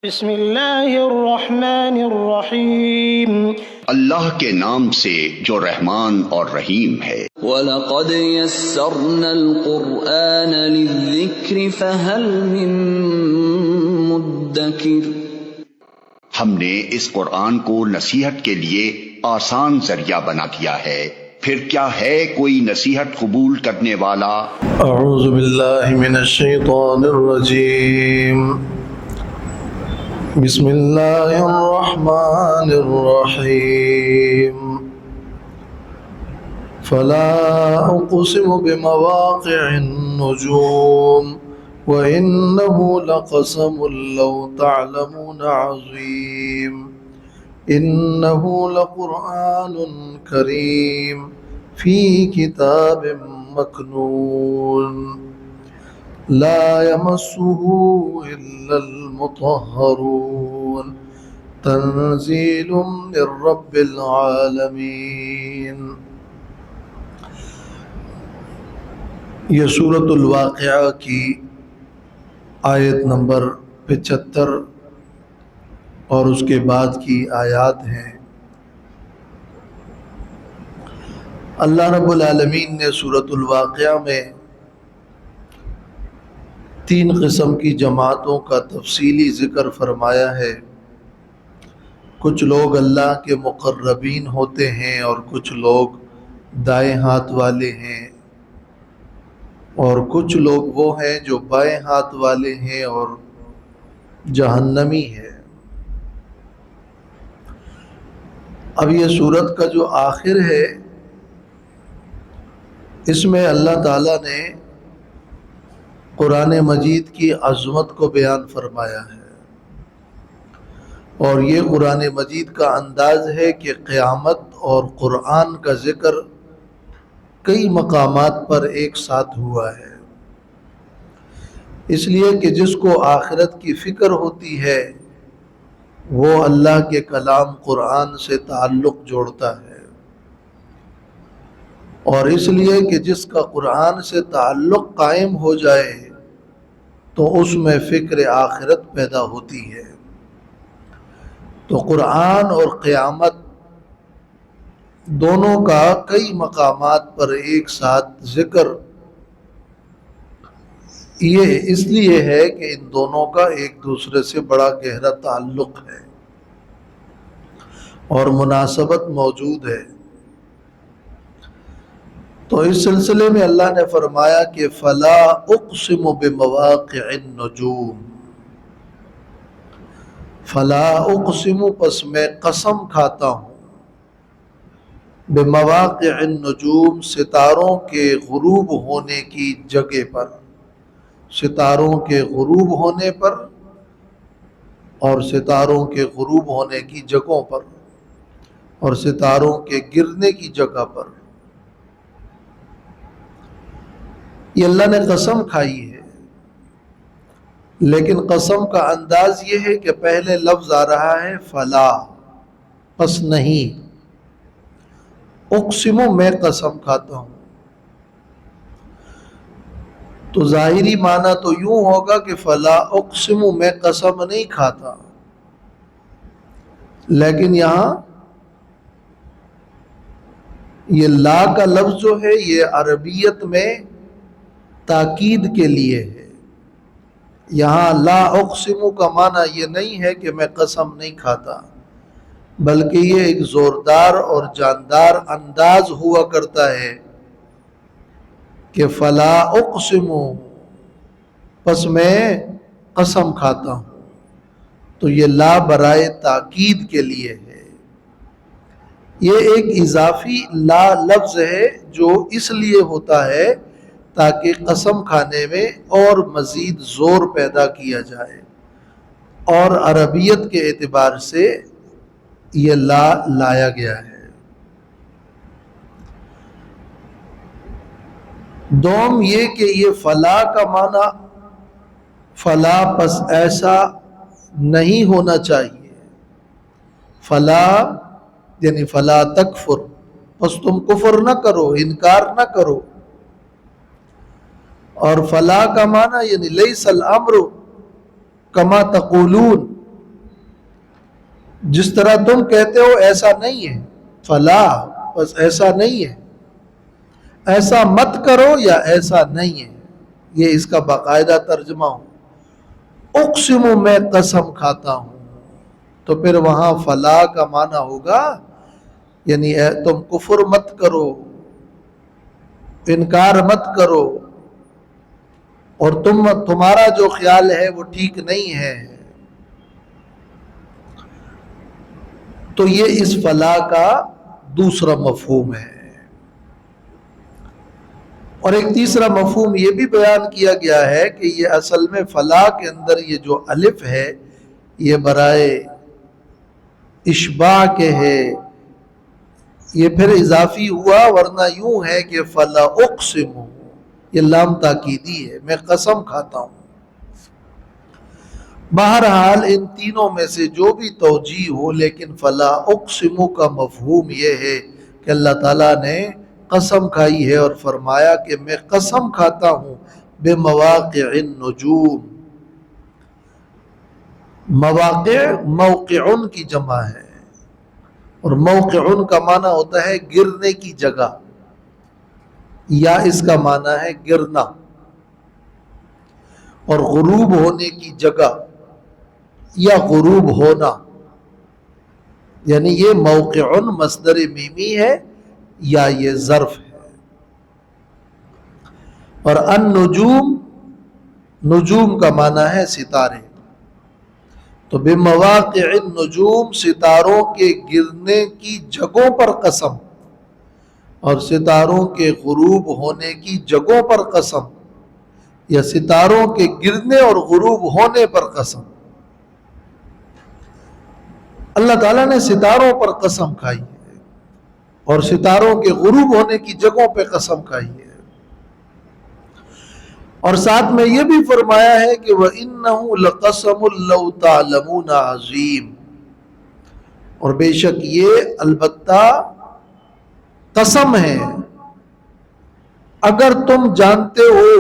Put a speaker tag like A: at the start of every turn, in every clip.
A: بسم اللہ الرحمن الرحیم۔
B: اللہ کے نام سے جو رحمان اور رحیم ہے۔
C: وَلَقَدْ يَسَّرْنَا الْقُرْآنَ لِلذِّكْرِ فَهَلْ مِن مُدَّكِرٍ۔
B: ہم نے اس قرآن کو نصیحت کے لیے آسان ذریعہ بنا دیا ہے، پھر کیا ہے کوئی نصیحت قبول کرنے والا؟
D: اعوذ باللہ من الشیطان الرجیم، بسم اللہ الرحمن الرحیم۔ فلا اقسم بمواقع النجوم وإنه لقسم لو تعلمون عظیم، إنه لقرآن کریم فی کتاب مکنون لا يمسه إلا المطهرون تنزيل من رب العالمین۔ یہ سورۃ الواقعہ کی آیت نمبر 75 اور اس کے بعد کی آیات ہیں۔ اللہ رب العالمین نے سورۃ الواقعہ میں 3 قسم کی جماعتوں کا تفصیلی ذکر فرمایا ہے۔ کچھ لوگ اللہ کے مقربین ہوتے ہیں اور کچھ لوگ دائیں ہاتھ والے ہیں، اور کچھ لوگ وہ ہیں جو بائیں ہاتھ والے ہیں اور جہنمی ہے۔ اب یہ سورت کا جو آخر ہے، اس میں اللہ تعالیٰ نے قرآن مجید کی عظمت کو بیان فرمایا ہے، اور یہ قرآن مجید کا انداز ہے کہ قیامت اور قرآن کا ذکر کئی مقامات پر ایک ساتھ ہوا ہے، اس لیے کہ جس کو آخرت کی فکر ہوتی ہے وہ اللہ کے کلام قرآن سے تعلق جوڑتا ہے، اور اس لیے کہ جس کا قرآن سے تعلق قائم ہو جائے تو اس میں فکر آخرت پیدا ہوتی ہے۔ تو قرآن اور قیامت دونوں کا کئی مقامات پر ایک ساتھ ذکر یہ اس لیے ہے کہ ان دونوں کا ایک دوسرے سے بڑا گہرا تعلق ہے اور مناسبت موجود ہے۔ تو اس سلسلے میں اللہ نے فرمایا کہ فلا اقسم بمواقع النجوم، فلا اقسم پس میں قسم کھاتا ہوں، بمواقع النجوم ستاروں کے غروب ہونے کی جگہ پر، ستاروں کے غروب ہونے پر اور ستاروں کے غروب ہونے کی جگہوں پر اور ستاروں کے گرنے کی جگہ پر۔ یہ اللہ نے قسم کھائی ہے، لیکن قسم کا انداز یہ ہے کہ پہلے لفظ آ رہا ہے فلا، پس نہیں، اقسم میں قسم کھاتا ہوں، تو ظاہری معنی تو یوں ہوگا کہ فلا اقسم میں قسم نہیں کھاتا، لیکن یہاں یہ لا کا لفظ جو ہے یہ عربیت میں تاکید کے لیے ہے۔ یہاں لا اقسم کا معنی یہ نہیں ہے کہ میں قسم نہیں کھاتا، بلکہ یہ ایک زوردار اور جاندار انداز ہوا کرتا ہے کہ فلا اقسم، پس میں قسم کھاتا ہوں، تو یہ لا برائے تاکید کے لیے ہے۔ یہ ایک اضافی لا لفظ ہے جو اس لیے ہوتا ہے تاکہ قسم کھانے میں اور مزید زور پیدا کیا جائے، اور عربیت کے اعتبار سے یہ لا لایا گیا ہے۔ دوم یہ کہ یہ فلا کا معنی فلا پس ایسا نہیں ہونا چاہیے، فلا یعنی فلا تکفر، پس تم کفر نہ کرو، انکار نہ کرو، اور فلا کا معنی یعنی لیس الامر کما تقولون، جس طرح تم کہتے ہو ایسا نہیں ہے، فلا بس ایسا نہیں ہے، ایسا مت کرو یا ایسا نہیں ہے، یہ اس کا باقاعدہ ترجمہ ہو۔ اقسم میں قسم کھاتا ہوں، تو پھر وہاں فلا کا معنی ہوگا یعنی تم کفر مت کرو، انکار مت کرو، اور تمہارا جو خیال ہے وہ ٹھیک نہیں ہے۔ تو یہ اس فلا کا دوسرا مفہوم ہے۔ اور ایک تیسرا مفہوم یہ بھی بیان کیا گیا ہے کہ یہ اصل میں فلا کے اندر یہ جو الف ہے یہ برائے اشباع کے ہے، یہ پھر اضافی ہوا، ورنہ یوں ہے کہ فلا اقسم، یہ لام تاکیدی ہے، میں قسم کھاتا ہوں۔ بہرحال ان تینوں میں سے جو بھی توجیہ ہو، لیکن فلا اقسم کا مفہوم یہ ہے کہ اللہ تعالیٰ نے قسم کھائی ہے اور فرمایا کہ میں قسم کھاتا ہوں بے مواقع النجوم۔ مواقع موقعن کی جمع ہے، اور موقعن کا معنی ہوتا ہے گرنے کی جگہ، یا اس کا معنی ہے گرنا، اور غروب ہونے کی جگہ یا غروب ہونا، یعنی یہ موقعن مصدر میمی ہے یا یہ ظرف ہے۔ اور النجوم، نجوم کا معنی ہے ستارے، تو بے مواقع النجوم ستاروں کے گرنے کی جگہوں پر قسم، اور ستاروں کے غروب ہونے کی جگہوں پر قسم، یا ستاروں کے گرنے اور غروب ہونے پر قسم۔ اللہ تعالیٰ نے ستاروں پر قسم کھائی ہے اور ستاروں کے غروب ہونے کی جگہوں پہ قسم کھائی ہے، اور ساتھ میں یہ بھی فرمایا ہے کہ وَإِنَّهُ لَقَسَمٌ لَوْ تَعْلَمُونَ عَظِيمٌ، اور بے شک یہ البتہ قسم ہے اگر تم جانتے ہو،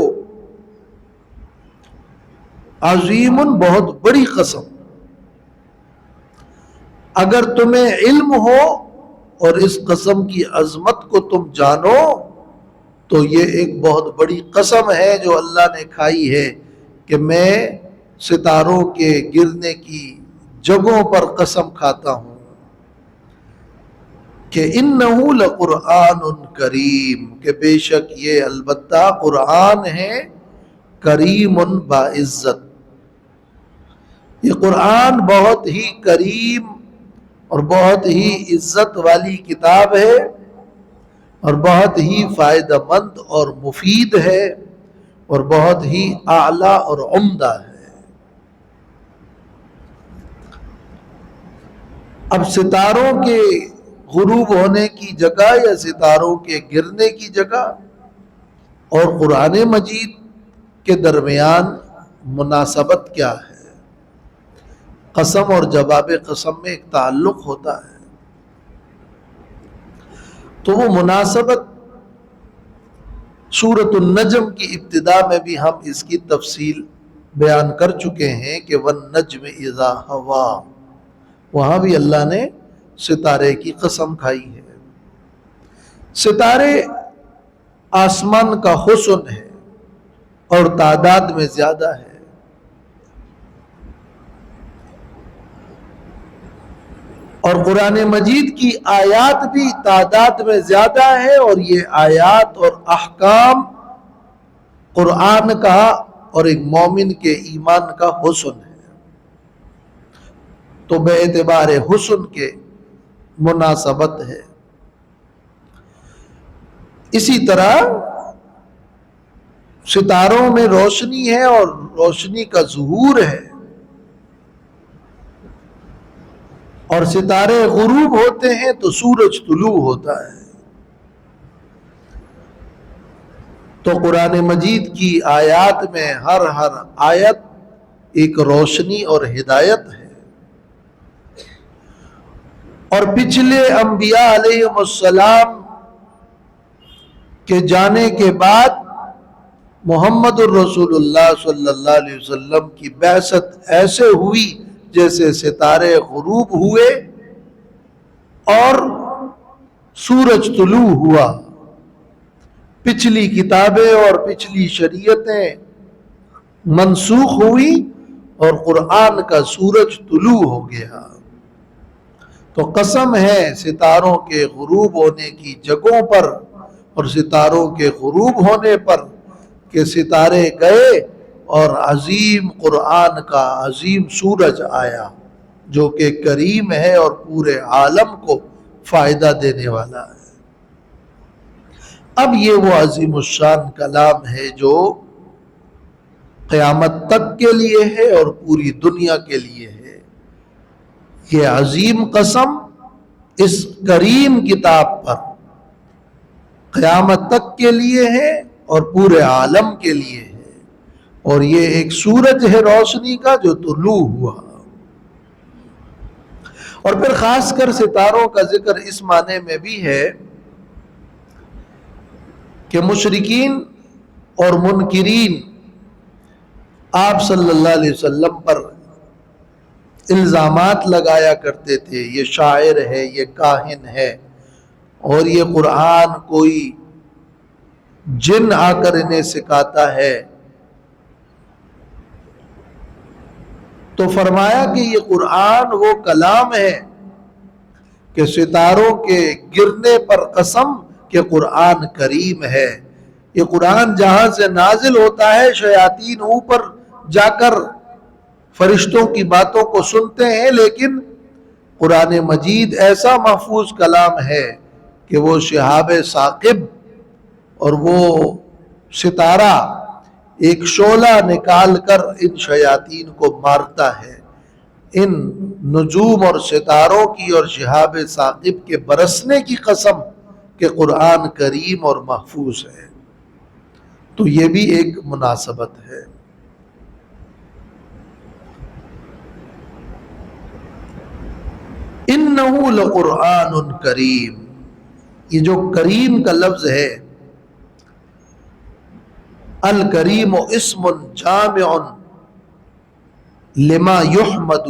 D: عظیم بہت بڑی قسم، اگر تمہیں علم ہو اور اس قسم کی عظمت کو تم جانو تو یہ ایک بہت بڑی قسم ہے جو اللہ نے کھائی ہے کہ میں ستاروں کے گرنے کی جگہوں پر قسم کھاتا ہوں کہ انہو لقرآن کریم، کہ بے شک یہ البتہ قرآن ہے کریم باعزت، یہ قرآن بہت ہی کریم اور بہت ہی عزت والی کتاب ہے، اور بہت ہی فائدہ مند اور مفید ہے، اور بہت ہی اعلیٰ اور عمدہ ہے۔ اب ستاروں کے غروب ہونے کی جگہ یا ستاروں کے گرنے کی جگہ اور قرآن مجید کے درمیان مناسبت کیا ہے؟ قسم اور جواب قسم میں ایک تعلق ہوتا ہے، تو وہ مناسبت سورۃ النجم کی ابتدا میں بھی ہم اس کی تفصیل بیان کر چکے ہیں کہ وَالنَّجْمِ إِذَا هَوَىٰ، وہاں بھی اللہ نے ستارے کی قسم کھائی ہے۔ ستارے آسمان کا حسن ہے اور تعداد میں زیادہ ہے، اور قرآن مجید کی آیات بھی تعداد میں زیادہ ہے، اور یہ آیات اور احکام قرآن کا اور ایک مومن کے ایمان کا حسن ہے، تو بے اعتبار حسن کے مناسبت ہے۔ اسی طرح ستاروں میں روشنی ہے اور روشنی کا ظہور ہے، اور ستارے غروب ہوتے ہیں تو سورج طلوع ہوتا ہے، تو قرآن مجید کی آیات میں ہر آیت ایک روشنی اور ہدایت ہے۔ اور پچھلے انبیاء علیہ السلام کے جانے کے بعد محمد الرسول اللہ صلی اللہ علیہ وسلم کی بعثت ایسے ہوئی جیسے ستارے غروب ہوئے اور سورج طلوع ہوا. پچھلی کتابیں اور پچھلی شریعتیں منسوخ ہوئی اور قرآن کا سورج طلوع ہو گیا. تو قسم ہے ستاروں کے غروب ہونے کی جگہوں پر اور ستاروں کے غروب ہونے پر کہ ستارے گئے اور عظیم قرآن کا عظیم سورج آیا جو کہ کریم ہے اور پورے عالم کو فائدہ دینے والا ہے. اب یہ وہ عظیم الشان کلام ہے جو قیامت تک کے لیے ہے اور پوری دنیا کے لیے ہے. یہ عظیم قسم اس کریم کتاب پر قیامت تک کے لیے ہے اور پورے عالم کے لیے ہے. اور یہ ایک سورج ہے روشنی کا جو طلوع ہوا. اور پھر خاص کر ستاروں کا ذکر اس معنی میں بھی ہے کہ مشرکین اور منکرین آپ صلی اللہ علیہ وسلم پر الزامات لگایا کرتے تھے، یہ شاعر ہے، یہ کاہن ہے، اور یہ قرآن کوئی جن آ کر انہیں سکھاتا ہے. تو فرمایا کہ یہ قرآن وہ کلام ہے کہ ستاروں کے گرنے پر قسم کہ قرآن کریم ہے. یہ قرآن جہاں سے نازل ہوتا ہے شیاطین اوپر جا کر فرشتوں کی باتوں کو سنتے ہیں، لیکن قرآن مجید ایسا محفوظ کلام ہے کہ وہ شہاب ثاقب اور وہ ستارہ ایک شعلہ نکال کر ان شیاطین کو مارتا ہے. ان نجوم اور ستاروں کی اور شہاب ثاقب کے برسنے کی قسم کہ قرآن کریم اور محفوظ ہے. تو یہ بھی ایک مناسبت ہے. انہ لقرآن کریم، یہ جو کریم کا لفظ ہے، الکریم اسم جامع لما یحمد،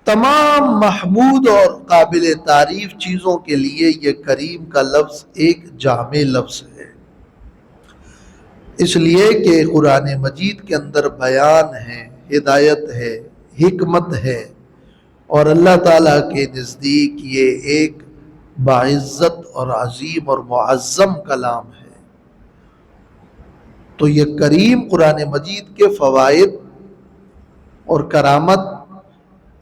D: تمام محمود اور قابل تعریف چیزوں کے لیے یہ کریم کا لفظ ایک جامع لفظ ہے. اس لیے کہ قرآن مجید کے اندر بیان ہے، ہدایت ہے، حکمت ہے، اور اللہ تعالیٰ کے نزدیک یہ ایک باعزت اور عظیم اور معظم کلام ہے. تو یہ کریم قرآن مجید کے فوائد اور کرامت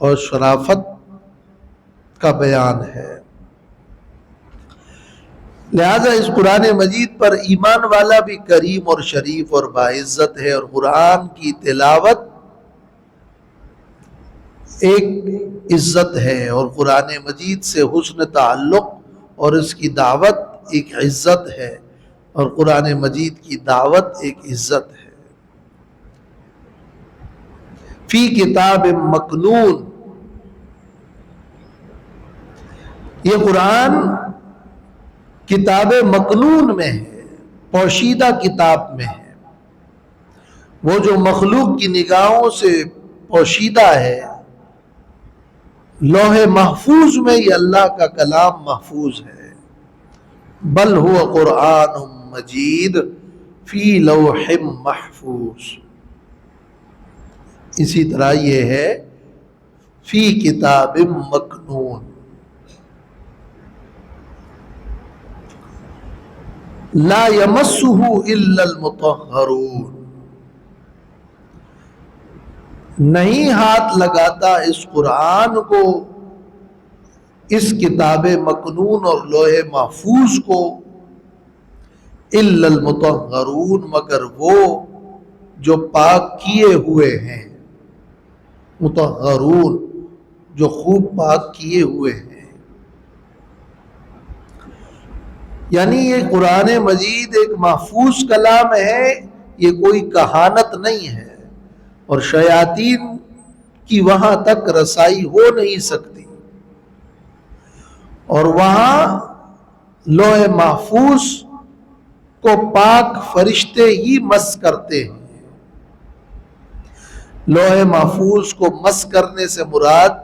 D: اور شرافت کا بیان ہے. لہذا اس قرآن مجید پر ایمان والا بھی کریم اور شریف اور باعزت ہے، اور قرآن کی تلاوت ایک عزت ہے، اور قرآن مجید سے حسن تعلق اور اس کی دعوت ایک عزت ہے، اور قرآن مجید کی دعوت ایک عزت ہے. فی کتاب مکنون، یہ قرآن کتاب مکنون میں ہے، پوشیدہ کتاب میں ہے. وہ جو مخلوق کی نگاہوں سے پوشیدہ ہے، لوح محفوظ میں یہ اللہ کا کلام محفوظ ہے. بل هو قرآن مجید فی لوح محفوظ. اسی طرح یہ ہے فی کتاب مکنون. لا یمسہ الا المطہرون، نہیں ہاتھ لگاتا اس قرآن کو، اس کتاب مکنون اور لوح محفوظ کو، الا المطہرون، مگر وہ جو پاک کیے ہوئے ہیں. مطہرون، جو خوب پاک کیے ہوئے ہیں. یعنی یہ قرآن مجید ایک محفوظ کلام ہے، یہ کوئی کہانت نہیں ہے، اور شیاطین کی وہاں تک رسائی ہو نہیں سکتی. اور وہاں لوح محفوظ کو پاک فرشتے ہی مس کرتے ہیں. لوح محفوظ کو مس کرنے سے مراد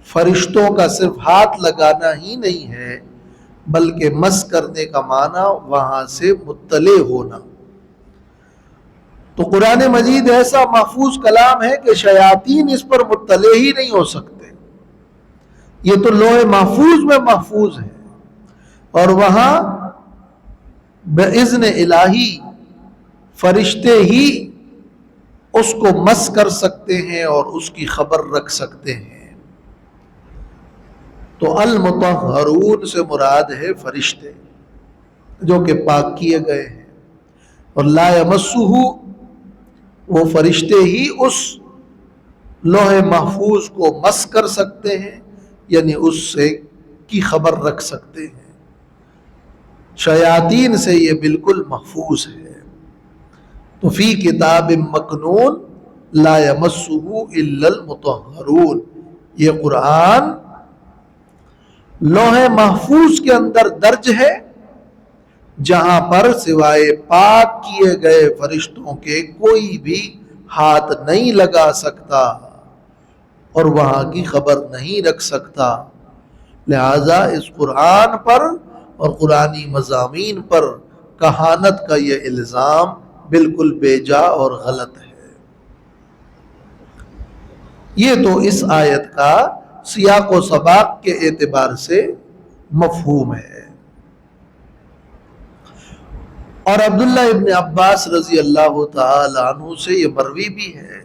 D: فرشتوں کا صرف ہاتھ لگانا ہی نہیں ہے، بلکہ مس کرنے کا معنی وہاں سے مطلع ہونا۔ تو قرآن مجید ایسا محفوظ کلام ہے کہ شیاطین اس پر مطلع ہی نہیں ہو سکتے، یہ تو لوح محفوظ میں محفوظ ہے، اور وہاں بإذن الہی فرشتے ہی اس کو مس کر سکتے ہیں اور اس کی خبر رکھ سکتے ہیں۔ تو المطہرون سے مراد ہے فرشتے جو کہ پاک کیے گئے ہیں، اور لا یمسہ، وہ فرشتے ہی اس لوح محفوظ کو مس کر سکتے ہیں، یعنی اس سے کی خبر رکھ سکتے ہیں۔ شیاطین سے یہ بالکل محفوظ ہے۔ تو فی کتاب مکنون لا یمسہ الا المطہرون، یہ قرآن لوح محفوظ کے اندر درج ہے، جہاں پر سوائے پاک کیے گئے فرشتوں کے کوئی بھی ہاتھ نہیں لگا سکتا اور وہاں کی خبر نہیں رکھ سکتا۔ لہذا اس قرآن پر اور قرآنی مضامین پر کہانت کا یہ الزام بالکل بے جا اور غلط ہے۔ یہ تو اس آیت کا سیاق و سباق کے اعتبار سے مفہوم ہے۔ اور عبداللہ ابن عباس رضی اللہ تعالی عنہ سے یہ مروی بھی ہے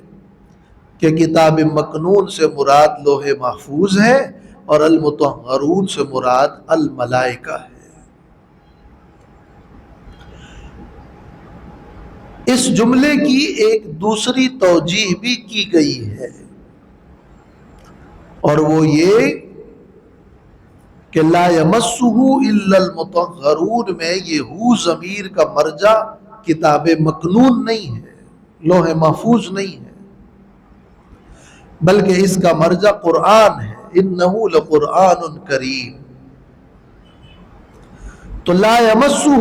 D: کہ کتاب مکنون سے مراد لوح محفوظ ہے اور المطہرون سے مراد الملائکہ ہے۔ اس جملے کی ایک دوسری توجیہ بھی کی گئی ہے، اور وہ یہ کہ لا یمسہ الا المطہرون میں یہ ہو ضمیر کا مرجع کتاب مکنون نہیں ہے، لوح محفوظ نہیں ہے، بلکہ اس کا مرجع قرآن ہے، انہ لقرآن کریم۔ تو لا یمسہ،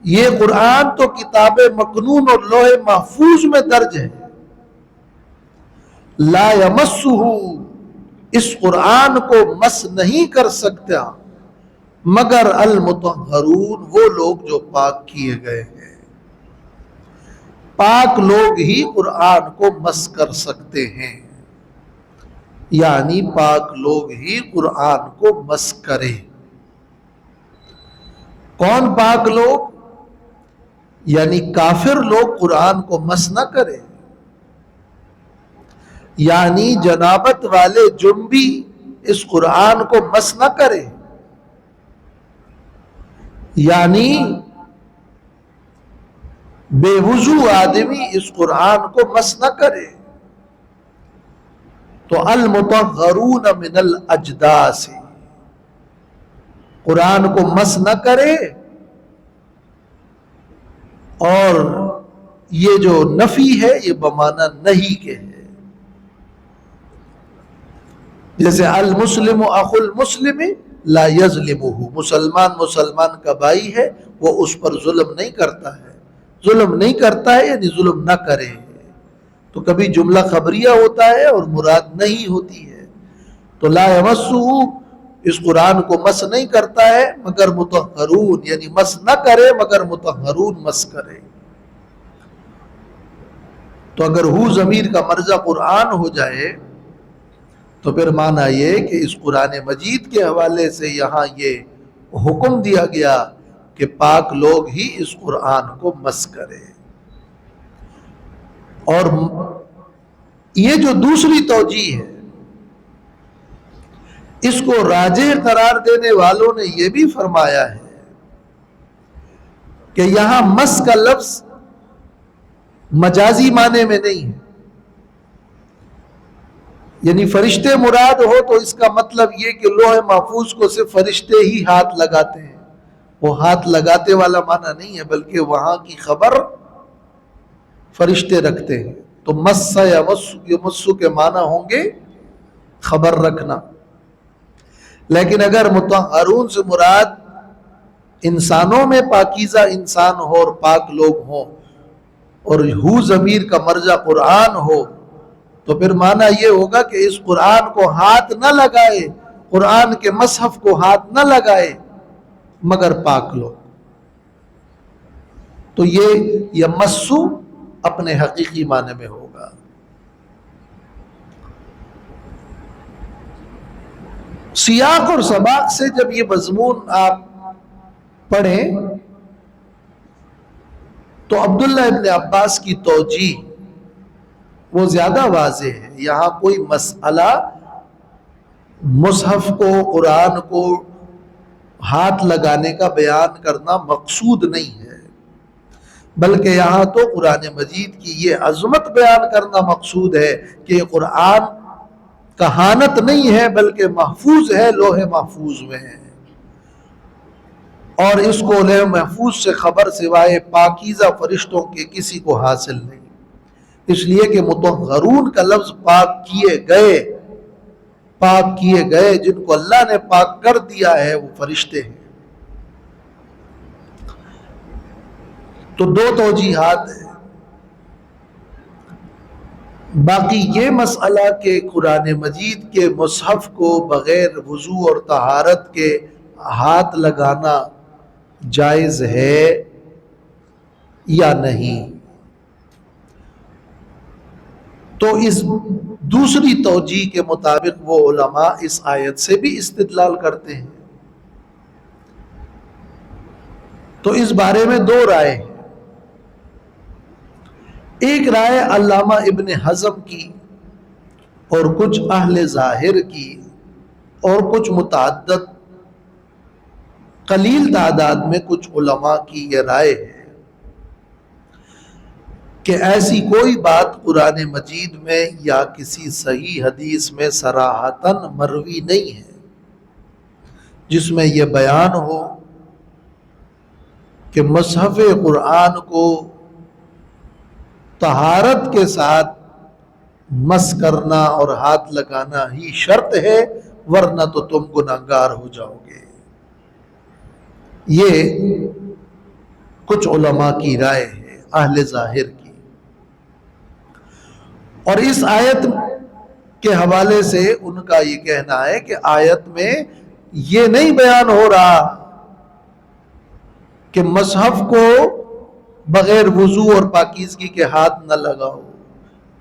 D: یہ قرآن تو کتاب مکنون اور لوح محفوظ میں درج ہے، لا یمسہ، اس قرآن کو مس نہیں کر سکتا مگر المطہرون، وہ لوگ جو پاک کیے گئے ہیں۔ پاک لوگ ہی قرآن کو مس کر سکتے ہیں، یعنی پاک لوگ ہی قرآن کو مس کریں۔ کون پاک لوگ؟ یعنی کافر لوگ قرآن کو مس نہ کریں، یعنی جنابت والے جنبی اس قرآن کو مس نہ کرے، یعنی بے وضو آدمی اس قرآن کو مس نہ کرے۔ تو المطہرون من الاجداث، قرآن کو مس نہ کرے، اور یہ جو نفی ہے یہ بمعنی نہیں کے ہے۔ جیسے المسلم اخو المسلم لا یظلمہ، مسلمان کا بھائی ہے، وہ اس پر ظلم نہیں کرتا ہے، ظلم نہیں کرتا ہے یعنی ظلم نہ کرے۔ تو کبھی جملہ خبریہ ہوتا ہے اور مراد نہیں ہوتی ہے۔ تو لا یمسہ اس قرآن کو مس نہیں کرتا ہے مگر مطہرون، یعنی مس نہ کرے مگر مطہرون مس کرے۔ تو اگر ہو ضمیر کا مرجع قرآن ہو جائے تو پھر معنی یہ کہ اس قرآن مجید کے حوالے سے یہاں یہ حکم دیا گیا کہ پاک لوگ ہی اس قرآن کو مس کرے۔ اور یہ جو دوسری توجیہ ہے، اس کو راجح قرار دینے والوں نے یہ بھی فرمایا ہے کہ یہاں مس کا لفظ مجازی معنی میں نہیں ہے، یعنی فرشتے مراد ہو تو اس کا مطلب یہ کہ لوح محفوظ کو صرف فرشتے ہی ہاتھ لگاتے ہیں، وہ ہاتھ لگاتے والا معنی نہیں ہے، بلکہ وہاں کی خبر فرشتے رکھتے ہیں۔ تو مس یا مسو کے معنی ہوں گے خبر رکھنا۔ لیکن اگر مطہرون سے مراد انسانوں میں پاکیزہ انسان ہو اور پاک لوگ ہوں اور ہو ضمیر کا مرجع قرآن ہو تو پھر معنی یہ ہوگا کہ اس قرآن کو ہاتھ نہ لگائے، قرآن کے مصحف کو ہاتھ نہ لگائے مگر پاک لوگ۔ تو یہ مسو اپنے حقیقی معنی میں ہوگا۔ سیاق اور سباق سے جب یہ مضمون آپ پڑھیں تو عبداللہ ابن عباس کی توجیہ وہ زیادہ واضح ہے۔ یہاں کوئی مسئلہ مصحف کو، قرآن کو ہاتھ لگانے کا بیان کرنا مقصود نہیں ہے، بلکہ یہاں تو قرآن مجید کی یہ عظمت بیان کرنا مقصود ہے کہ یہ قرآن کہانت نہیں ہے بلکہ محفوظ ہے، لوح محفوظ میں ہے، اور اس کو لوح محفوظ سے خبر سوائے پاکیزہ فرشتوں کے کسی کو حاصل نہیں، اس لیے کہ مطہرون کا لفظ پاک کیے گئے جن کو اللہ نے پاک کر دیا ہے وہ فرشتے ہیں۔ تو دو توجیحات ہیں۔ باقی یہ مسئلہ کہ قرآن مجید کے مصحف کو بغیر وضو اور طہارت کے ہاتھ لگانا جائز ہے یا نہیں، تو اس دوسری توجیہ کے مطابق وہ علماء اس آیت سے بھی استدلال کرتے ہیں۔ تو اس بارے میں دو رائے ہیں۔ ایک رائے علامہ ابن حزم کی اور کچھ اہل ظاہر کی اور کچھ متعدد قلیل تعداد میں کچھ علماء کی یہ رائے ہے کہ ایسی کوئی بات قرآن مجید میں یا کسی صحیح حدیث میں صراحتاً مروی نہیں ہے جس میں یہ بیان ہو کہ مصحف قرآن کو طہارت کے ساتھ مس کرنا اور ہاتھ لگانا ہی شرط ہے ورنہ تو تم گناہگار ہو جاؤ گے۔ یہ کچھ علماء کی رائے ہے اہل ظاہر کی۔ اور اس آیت کے حوالے سے ان کا یہ کہنا ہے کہ آیت میں یہ نہیں بیان ہو رہا کہ مصحف کو بغیر وضو اور پاکیزگی کے ہاتھ نہ لگاؤ،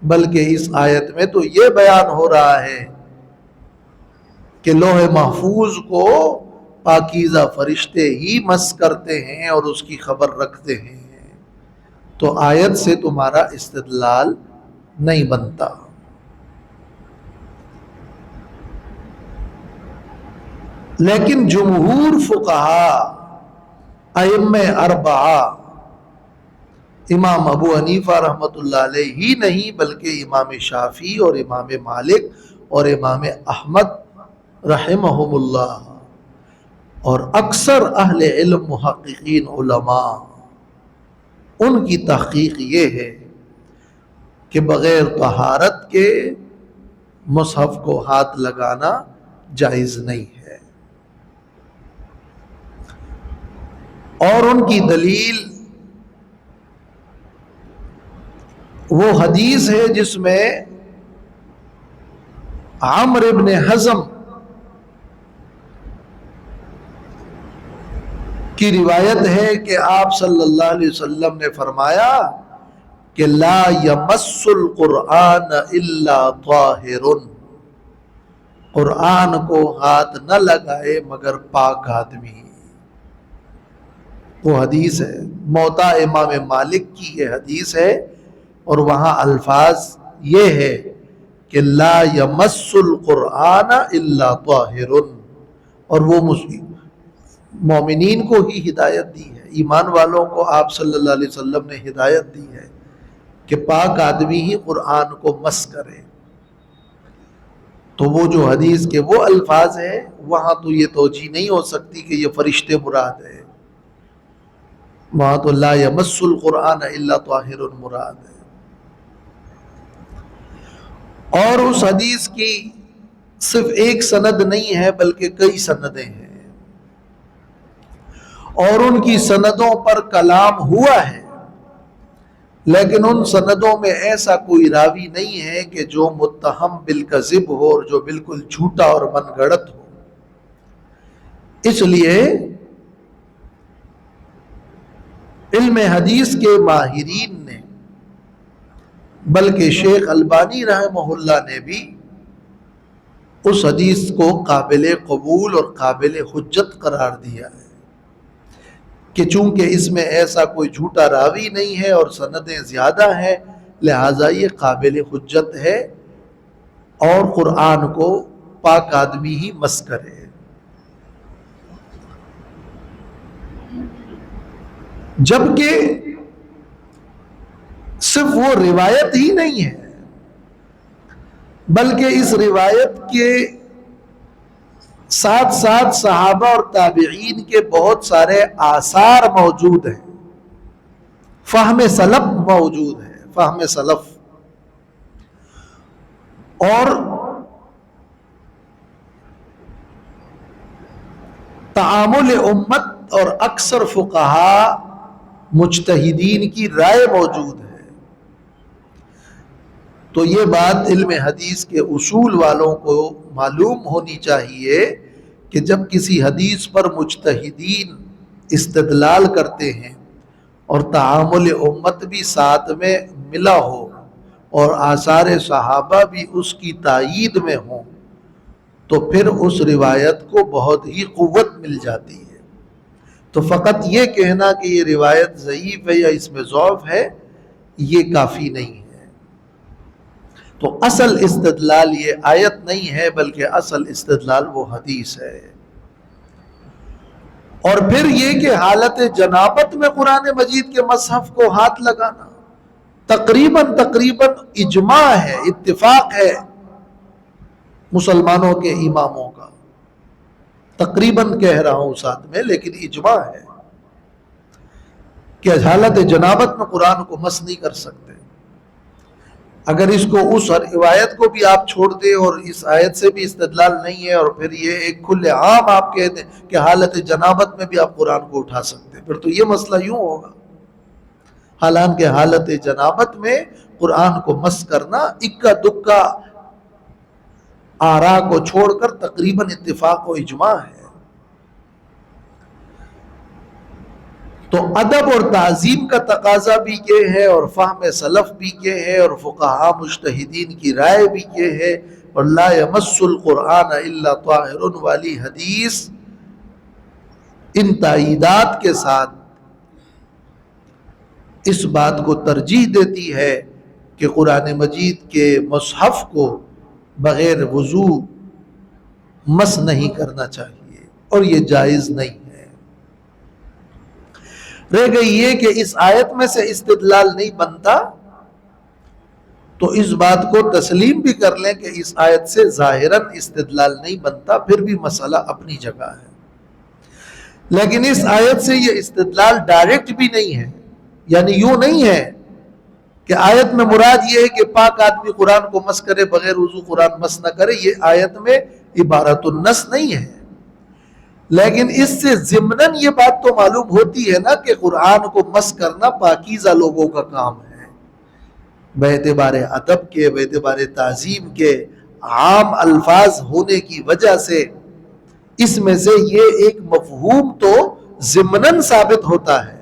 D: بلکہ اس آیت میں تو یہ بیان ہو رہا ہے کہ لوح محفوظ کو پاکیزہ فرشتے ہی مس کرتے ہیں اور اس کی خبر رکھتے ہیں، تو آیت سے تمہارا استدلال نہیں بنتا۔ لیکن جمہور فقہا، ائمہ اربعہ، امام ابو حنیفہ رحمۃ اللہ علیہ ہی نہیں بلکہ امام شافعی اور امام مالک اور امام احمد رحمہم اللہ اور اکثر اہل علم محققین علماء، ان کی تحقیق یہ ہے کہ بغیر طہارت کے مصحف کو ہاتھ لگانا جائز نہیں ہے، اور ان کی دلیل وہ حدیث ہے جس میں عمرو ابن حزم کی روایت ہے کہ آپ صلی اللہ علیہ وسلم نے فرمایا کہ لا یمس القرآن الا طاہر، قرآن کو ہاتھ نہ لگائے مگر پاک آدمی۔ وہ حدیث ہے، موطا امام مالک کی یہ حدیث ہے، اور وہاں الفاظ یہ ہے کہ لا یمس القرآن الا طاہر، اور وہ مومنین کو ہی ہدایت دی ہے، ایمان والوں کو آپ صلی اللہ علیہ وسلم نے ہدایت دی ہے کہ پاک آدمی ہی قرآن کو مس کرے۔ تو وہ جو حدیث کے وہ الفاظ ہیں وہاں تو یہ توجیہ نہیں ہو سکتی کہ یہ فرشتے مراد ہے، وہاں تو لا یمس القرآن الا طاہر مراد ہے۔ اور اس حدیث کی صرف ایک سند نہیں ہے بلکہ کئی سندیں ہیں، اور ان کی سندوں پر کلام ہوا ہے، لیکن ان سندوں میں ایسا کوئی راوی نہیں ہے کہ جو متہم بالکذب ہو اور جو بالکل جھوٹا اور من گھڑت ہو. اس لیے علم حدیث کے ماہرین نے، بلکہ شیخ البانی رحمہ اللہ نے بھی اس حدیث کو قابل قبول اور قابل حجت قرار دیا ہے کہ چونکہ اس میں ایسا کوئی جھوٹا راوی نہیں ہے اور سندیں زیادہ ہیں، لہٰذا یہ قابل حجت ہے اور قرآن کو پاک آدمی ہی مس کرے. جبکہ صرف وہ روایت ہی نہیں ہے، بلکہ اس روایت کے ساتھ ساتھ صحابہ اور تابعین کے بہت سارے آثار موجود ہیں، فہم سلف موجود ہے، فہم سلف. اور تعامل امت اور اکثر فقہا مجتہدین کی رائے موجود ہے. تو یہ بات علم حدیث کے اصول والوں کو معلوم ہونی چاہیے کہ جب کسی حدیث پر مجتہدین استدلال کرتے ہیں اور تعامل امت بھی ساتھ میں ملا ہو اور آثار صحابہ بھی اس کی تائید میں ہوں تو پھر اس روایت کو بہت ہی قوت مل جاتی ہے. تو فقط یہ کہنا کہ یہ روایت ضعیف ہے یا اس میں ضعف ہے یہ کافی نہیں ہے. تو اصل استدلال یہ آیت نہیں ہے بلکہ اصل استدلال وہ حدیث ہے. اور پھر یہ کہ حالت جنابت میں قرآن مجید کے مصحف کو ہاتھ لگانا تقریباً اجماع ہے، اتفاق ہے مسلمانوں کے اماموں کا. تقریباً کہہ رہا ہوں ساتھ میں، لیکن اجماع ہے کہ حالت جنابت میں قرآن کو مس نہیں کر سکتے. اگر اس کو اس روایت کو بھی آپ چھوڑ دیں اور اس آیت سے بھی استدلال نہیں ہے اور پھر یہ ایک کھلے عام آپ کہتے ہیں کہ حالت جنابت میں بھی آپ قرآن کو اٹھا سکتے ہیں، پھر تو یہ مسئلہ یوں ہوگا. حالانکہ حالت جنابت میں قرآن کو مس کرنا اکا دکا آراء کو چھوڑ کر تقریباً اتفاق و اجماع ہے. تو ادب اور تعظیم کا تقاضا بھی یہ ہے اور فہم سلف بھی یہ ہے اور فقہاء مجتہدین کی رائے بھی یہ ہے. اور لا یمس القرآن الا طاہر والی حدیث ان تائیدات کے ساتھ اس بات کو ترجیح دیتی ہے کہ قرآن مجید کے مصحف کو بغیر وضو مس نہیں کرنا چاہیے اور یہ جائز نہیں ہے. رہ گئی یہ کہ اس آیت میں سے استدلال نہیں بنتا تو اس بات کو تسلیم بھی کر لیں کہ اس آیت سے ظاہراً استدلال نہیں بنتا، پھر بھی مسئلہ اپنی جگہ ہے. لیکن اس آیت سے یہ استدلال ڈائریکٹ بھی نہیں ہے، یعنی یوں نہیں ہے کہ آیت میں مراد یہ ہے کہ پاک آدمی قرآن کو مس کرے بغیر وضو قرآن مس نہ کرے. یہ آیت میں عبارت النص نہیں ہے، لیکن اس سے ضمناً یہ بات تو معلوم ہوتی ہے نا کہ قرآن کو مس کرنا پاکیزہ لوگوں کا کام ہے. باعتبار ادب کے، باعتبار تعظیم کے عام الفاظ ہونے کی وجہ سے اس میں سے یہ ایک مفہوم تو ضمناً ثابت ہوتا ہے.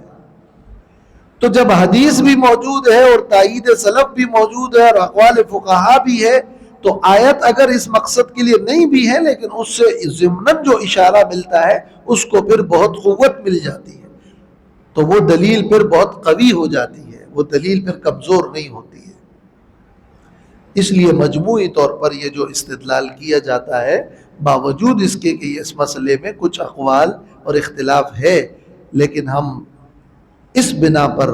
D: تو جب حدیث بھی موجود ہے اور تائید سلف بھی موجود ہے اور اقوال فقہا بھی ہے تو آیت اگر اس مقصد کے لیے نہیں بھی ہے لیکن اس سے ضمناً جو اشارہ ملتا ہے اس کو پھر بہت قوت مل جاتی ہے، تو وہ دلیل پھر بہت قوی ہو جاتی ہے، وہ دلیل پھر کمزور نہیں ہوتی ہے. اس لیے مجموعی طور پر یہ جو استدلال کیا جاتا ہے باوجود اس کے کہ اس مسئلے میں کچھ اقوال اور اختلاف ہے، لیکن ہم اس بنا پر،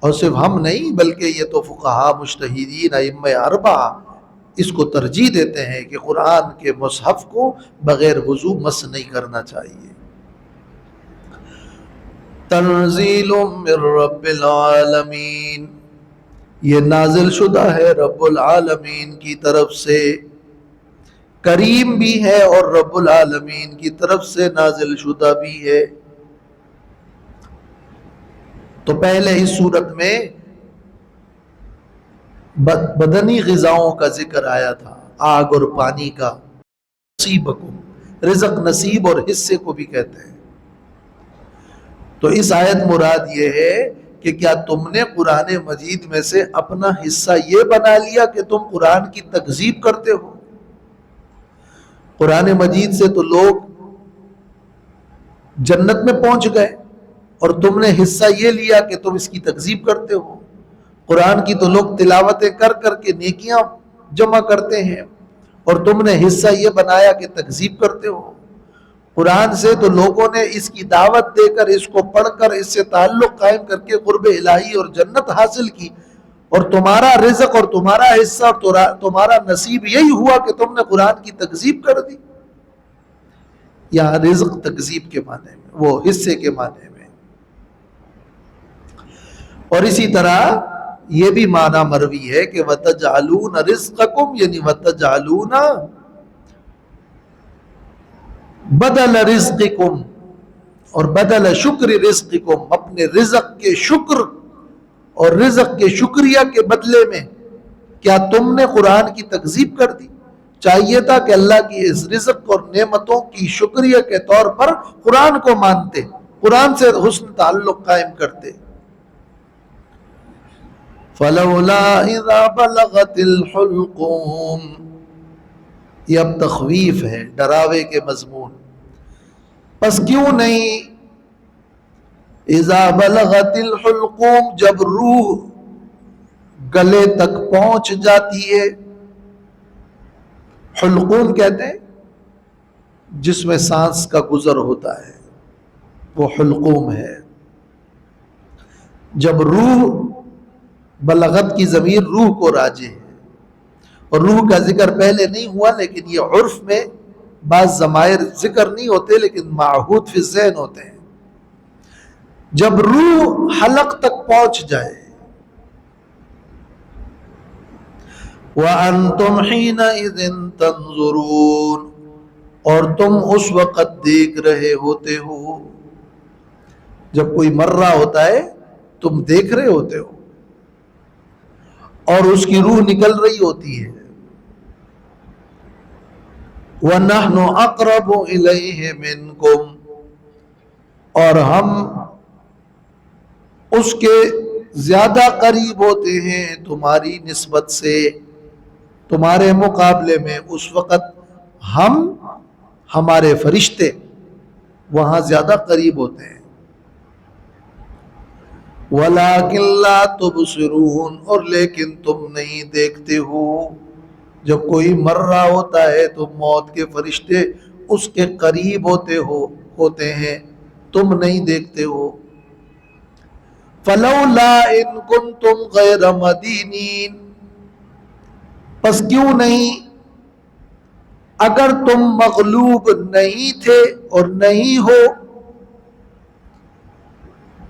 D: اور صرف ہم نہیں بلکہ یہ تو فقہاء مجتہدین ائمہ اربعہ اس کو ترجیح دیتے ہیں کہ قرآن کے مصحف کو بغیر وضو مس نہیں کرنا چاہیے. تنزیل من رب العالمین، یہ نازل شدہ ہے رب العالمین کی طرف سے، کریم بھی ہے اور رب العالمین کی طرف سے نازل شدہ بھی ہے. تو پہلے اس صورت میں بدنی غذاؤں کا ذکر آیا تھا، آگ اور پانی کا، نصیبکم، رزق نصیب اور حصے کو بھی کہتے ہیں۔ تو اس آیت مراد یہ ہے کہ کیا تم نے قرآن مجید میں سے اپنا حصہ یہ بنا لیا کہ تم قرآن کی تکذیب کرتے ہو؟ قرآن مجید سے تو لوگ جنت میں پہنچ گئے اور تم نے حصہ یہ لیا کہ تم اس کی تکذیب کرتے ہو۔ قرآن کی تو لوگ تلاوتیں کر کر کے نیکیاں جمع کرتے ہیں اور تم نے حصہ یہ بنایا کہ تکذیب کرتے ہو۔ قرآن سے تو لوگوں نے اس کی دعوت دے کر، اس کو پڑھ کر، اس سے تعلق قائم کر کے قرب الہی اور جنت حاصل کی، اور تمہارا رزق اور تمہارا حصہ اور تمہارا نصیب یہی ہوا کہ تم نے قرآن کی تکذیب کر دی۔ یہاں رزق تکذیب کے معنی میں، وہ حصے کے معنی میں۔ اور اسی طرح یہ بھی معنی مروی ہے کہ وَتَجْعَلُونَ رِزْقَكُمْ، یعنی وَتَجْعَلُونَ بدل رزقکم، اور بدل شکر رزقکم، اپنے رزق کے شکر اور رزق کے شکریہ کے بدلے میں کیا تم نے قرآن کی تکذیب کر دی؟ چاہیے تھا کہ اللہ کی اس رزق اور نعمتوں کی شکریہ کے طور پر قرآن کو مانتے، قرآن سے حسن تعلق قائم کرتے۔ فَلَوْلَا إِذَا بَلَغَتِ الْحُلْقُومَ، یہ اب تخویف ہے، ڈراوے کے مضمون۔ پس کیوں نہیں اذا بلغت الحلقوم، جب روح گلے تک پہنچ جاتی ہے۔ حلقوم کہتے ہیں جس میں سانس کا گزر ہوتا ہے، وہ حلقوم ہے۔ جب روح بلغت کی ضمیر روح کو راجع ہے، اور روح کا ذکر پہلے نہیں ہوا، لیکن یہ عرف میں بعض ضمائر ذکر نہیں ہوتے لیکن معہود فی الذہن ہوتے ہیں۔ جب روح حلق تک پہنچ جائے، وَأَنْتُمْ حِينَئِذٍ تَنْظُرُونَ، اور تم اس وقت دیکھ رہے ہوتے ہو۔ جب کوئی مر رہا ہوتا ہے تم دیکھ رہے ہوتے ہو، اور اس کی روح نکل رہی ہوتی ہے۔ وَنَحْنُ أَقْرَبُ إِلَيْهِ مِنْكُمْ، اور ہم اس کے زیادہ قریب ہوتے ہیں تمہاری نسبت سے، تمہارے مقابلے میں اس وقت ہم، ہمارے فرشتے وہاں زیادہ قریب ہوتے ہیں۔ وَلَٰكِن لَا تُبْصِرُونَ، اور لیکن تم نہیں دیکھتے ہو۔ جب کوئی مر رہا ہوتا ہے تو موت کے فرشتے اس کے قریب ہوتے ہیں، تم نہیں دیکھتے ہو۔ فَلَوْلَا إِن كُنتُمْ غَيْرَ مَدِينِينَ، پس کیوں نہیں اگر تم مغلوب نہیں تھے اور نہیں ہو،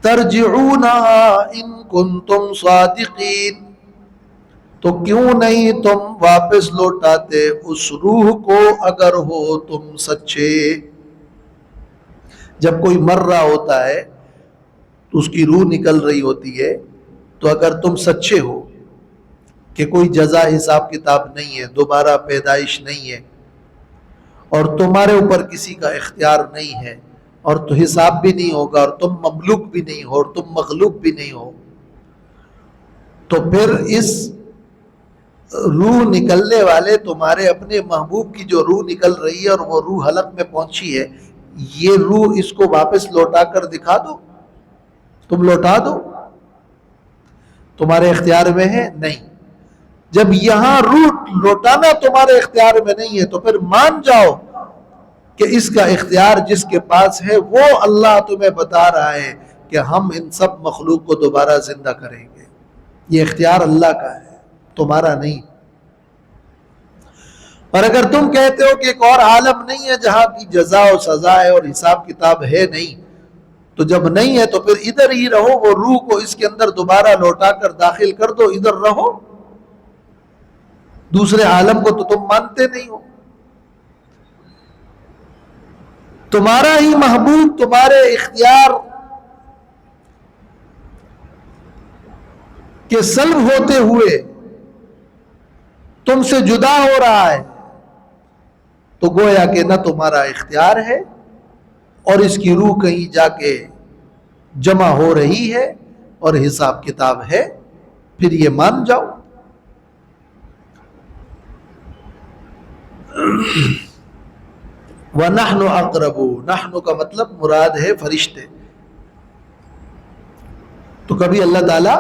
D: ترجعونها ان کنتم صادقین، تو کیوں نہیں تم واپس لوٹاتے اس روح کو اگر ہو تم سچے۔ جب کوئی مر رہا ہوتا ہے تو اس کی روح نکل رہی ہوتی ہے، تو اگر تم سچے ہو کہ کوئی جزا حساب کتاب نہیں ہے، دوبارہ پیدائش نہیں ہے، اور تمہارے اوپر کسی کا اختیار نہیں ہے، اور تو حساب بھی نہیں ہوگا، اور تم مملوک بھی نہیں ہو، اور تم مغلوب بھی نہیں ہو، تو پھر اس روح نکلنے والے تمہارے اپنے محبوب کی جو روح نکل رہی ہے اور وہ روح حلق میں پہنچی ہے، یہ روح اس کو واپس لوٹا کر دکھا دو، تم لوٹا دو، تمہارے اختیار میں ہے؟ نہیں۔ جب یہاں روح لوٹانا تمہارے اختیار میں نہیں ہے تو پھر مان جاؤ کہ اس کا اختیار جس کے پاس ہے وہ اللہ تمہیں بتا رہا ہے کہ ہم ان سب مخلوق کو دوبارہ زندہ کریں گے۔ یہ اختیار اللہ کا ہے، تمہارا نہیں۔ اور اگر تم کہتے ہو کہ ایک اور عالم نہیں ہے جہاں کی جزا و سزا ہے اور حساب کتاب ہے نہیں، تو جب نہیں ہے تو پھر ادھر ہی رہو، وہ روح کو اس کے اندر دوبارہ لوٹا کر داخل کر دو، ادھر رہو۔ دوسرے عالم کو تو تم مانتے نہیں ہو۔ تمہارا ہی محبوب تمہارے اختیار کہ سلب ہوتے ہوئے تم سے جدا ہو رہا ہے تو گویا کہ نہ تمہارا اختیار ہے اور اس کی روح کہیں جا کے جمع ہو رہی ہے اور حساب کتاب ہے، پھر یہ مان جاؤ۔ وَنَحْنُ أَقْرَبُ، نحن کا مطلب مراد ہے فرشتے۔ تو کبھی اللہ تعالیٰ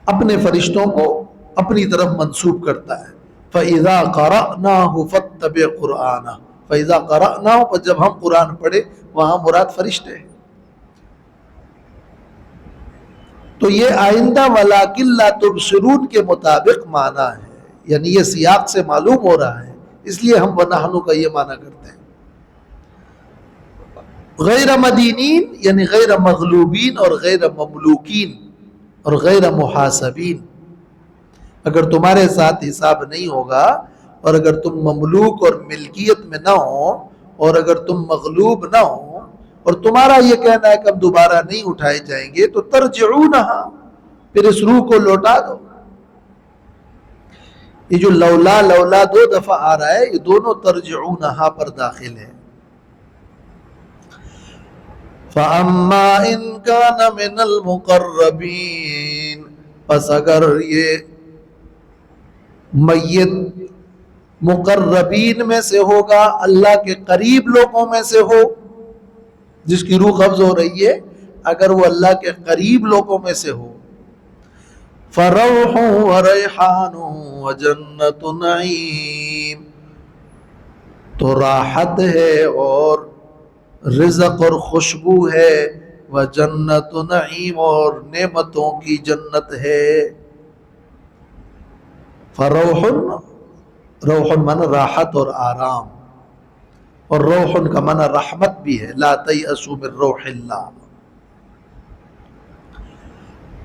D: اپنے فرشتوں کو اپنی طرف منسوب کرتا ہے، فَإِذَا قَرَأْنَاهُ فَاتَّبِعْ قُرْآنَهُ، فَإِذَا قَرَأْنَاهُ، پر جب ہم قرآن پڑھے، وہاں مراد فرشتے ہیں۔ تو یہ آئندہ وَلَٰكِن لَا تُبْصِرُونَ کے مطابق معنی ہے، یعنی یہ سیاق سے معلوم ہو رہا ہے، اس لیے ہم وَنَحْنُ کا یہ معنی کرتے ہیں۔ غیر مدینین یعنی غیر مغلوبین اور غیر مملوکین اور غیر محاسبین۔ اگر تمہارے ساتھ حساب نہیں ہوگا اور اگر تم مملوک اور ملکیت میں نہ ہو اور اگر تم مغلوب نہ ہو اور تمہارا یہ کہنا ہے کہ ہم دوبارہ نہیں اٹھائے جائیں گے، تو ترجعونہا، پھر اس روح کو لوٹا دو۔ یہ جو لولا لولا دو دفعہ آ رہا ہے، یہ دونوں ترجعونہا پر داخل ہے۔ فَأَمَّا إِن كَانَ مِنَ الْمُقَرَّبِينَ، پس اگر یہ میت مقربین میں سے ہوگا، اللہ کے قریب لوگوں میں سے ہو، جس کی روح قبض ہو رہی ہے، اگر وہ اللہ کے قریب لوگوں میں سے ہو، فَرَوْحٌ وَرَيْحَانٌ وَجَنَّةُ نَعِيمٍ، تو راحت ہے اور رزق اور خوشبو ہے، وَجَنَّةُ نَعِيمٍ، اور نعمتوں کی جنت ہے۔ فَرَوْحٌ، روح معنی راحت اور آرام، اور روح کا معنی رحمت بھی ہے، لا تیأسوا من روح اللہ،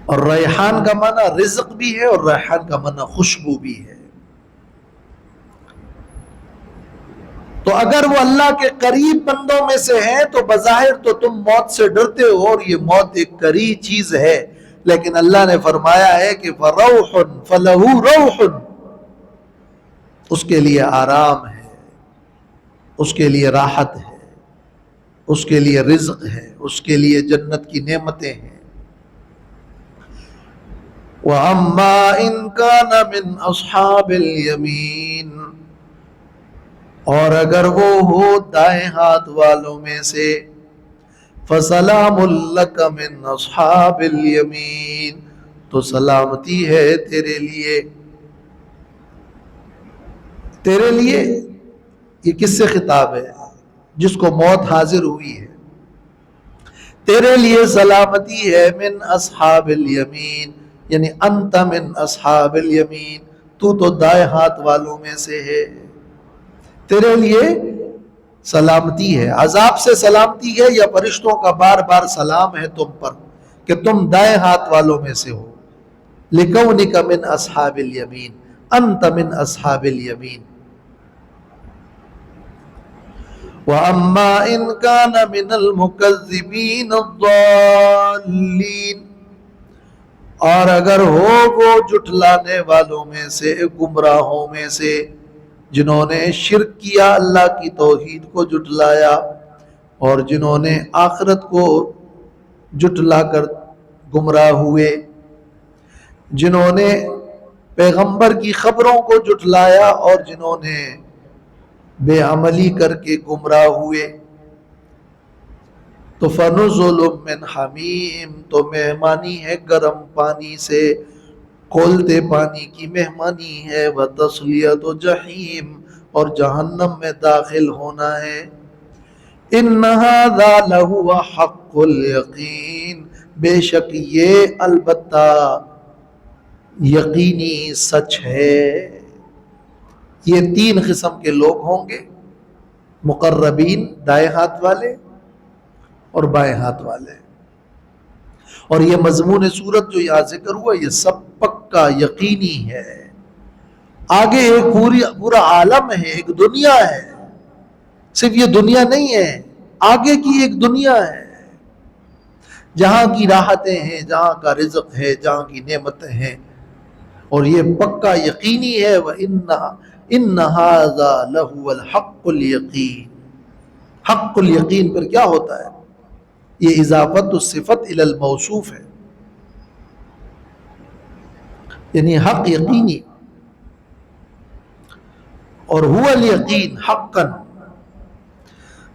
D: اور ریحان کا معنی رزق بھی ہے اور ریحان کا معنی خوشبو بھی ہے۔ تو اگر وہ اللہ کے قریب بندوں میں سے ہیں تو بظاہر تو تم موت سے ڈرتے ہو اور یہ موت ایک قریب چیز ہے، لیکن اللہ نے فرمایا ہے کہ فَرَوْحٌ فَلَهُ رَوْحٌ، اس کے لیے آرام ہے، اس کے لیے راحت ہے، اس کے لیے رزق ہے، اس کے لیے جنت کی نعمتیں ہیں۔ وَأَمَّا إِن كَانَ مِنْ أَصْحَابِ الْيَمِينَ، اور اگر وہ ہو دائیں ہاتھ والوں میں سے، فَسَلَامٌ لَكَ مِنْ أَصْحَابِ الْيَمِينَ، تو سلامتی ہے تیرے لیے۔ تیرے لیے یہ کس سے خطاب ہے؟ جس کو موت حاضر ہوئی ہے۔ تیرے لیے سلامتی ہے، من اصحاب الیمین، یعنی انت من اصحاب الیمین، تو دائیں ہاتھ والوں میں سے ہے۔ تیرے لیے سلامتی ہے، عذاب سے سلامتی ہے یا فرشتوں کا بار بار سلام ہے تم پر کہ تم دائیں ہاتھ والوں میں سے ہو، لِكَوْنِكَ مِنْ أَصْحَابِ الْيَمِينَ، أَنْتَ مِنْ أَصْحَابِ الْيَمِينَ۔ وَأَمَّا إِنْ كَانَ مِنَ الْمُكَذِّبِينَ الضَّالِّينَ، اور اگر ہو وہ جھٹلانے والوں میں سے، گمراہوں میں سے، جنہوں نے شرک کیا، اللہ کی توحید کو جھٹلایا، اور جنہوں نے آخرت کو جھٹلا کر گمراہ ہوئے، جنہوں نے پیغمبر کی خبروں کو جھٹلایا اور جنہوں نے بے عملی کر کے گمراہ ہوئے، تو فَنُزُلٌ مِّنْ حَمِيمٍ، تو مہمانی ہے گرم پانی سے، کھولتے پانی کی مہمانی ہے، وَتَصْلِيَةُ جَحِيمٍ، اور جہنم میں داخل ہونا ہے۔ إِنَّ هَذَا لَهُوَ حَقُّ الْيَقِينِ، بے شک یہ البتہ یقینی سچ ہے۔ یہ تین قسم کے لوگ ہوں گے، مقربین دائیں ہاتھ والے اور بائیں ہاتھ والے، اور یہ مضمون صورت جو یہاں ذکر ہوا یہ سب پکا یقینی ہے۔ آگے ایک پورا عالم ہے، ایک دنیا ہے، صرف یہ دنیا نہیں ہے، آگے کی ایک دنیا ہے جہاں کی راحتیں ہیں، جہاں کا رزق ہے، جہاں کی نعمتیں ہیں، اور یہ پکا یقینی ہے وَإِنَّ هَذَا لَهُوَ الْحَقُّ الْيَقِينُ۔ حق الیقین پر کیا ہوتا ہے؟ یہ اضافت الصفت الی الموصوف ہے، یعنی حق یقینی، اور هو الیقین حقا۔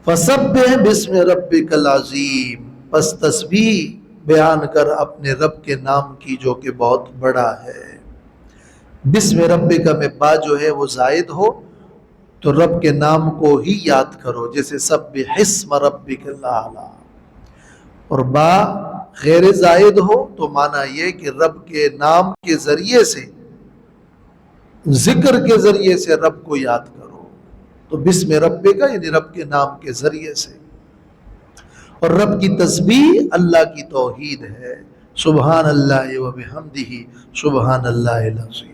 D: فسبح باسم ربک العظیم، پس تسبیح بیان کر اپنے رب کے نام کی جو کہ بہت بڑا ہے۔ بسم ربک میں با جو ہے وہ زائد ہو تو رب کے نام کو ہی یاد کرو، جیسے سبح اسم ربک الاعلی، اور با غیر زائد ہو تو معنی یہ کہ رب کے نام کے ذریعے سے، ذکر کے ذریعے سے رب کو یاد کرو، تو بسم ربک یعنی رب کے نام کے ذریعے سے۔ اور رب کی تسبیح اللہ کی توحید ہے، سبحان اللہ و بحمدہ سبحان اللہ العظیم۔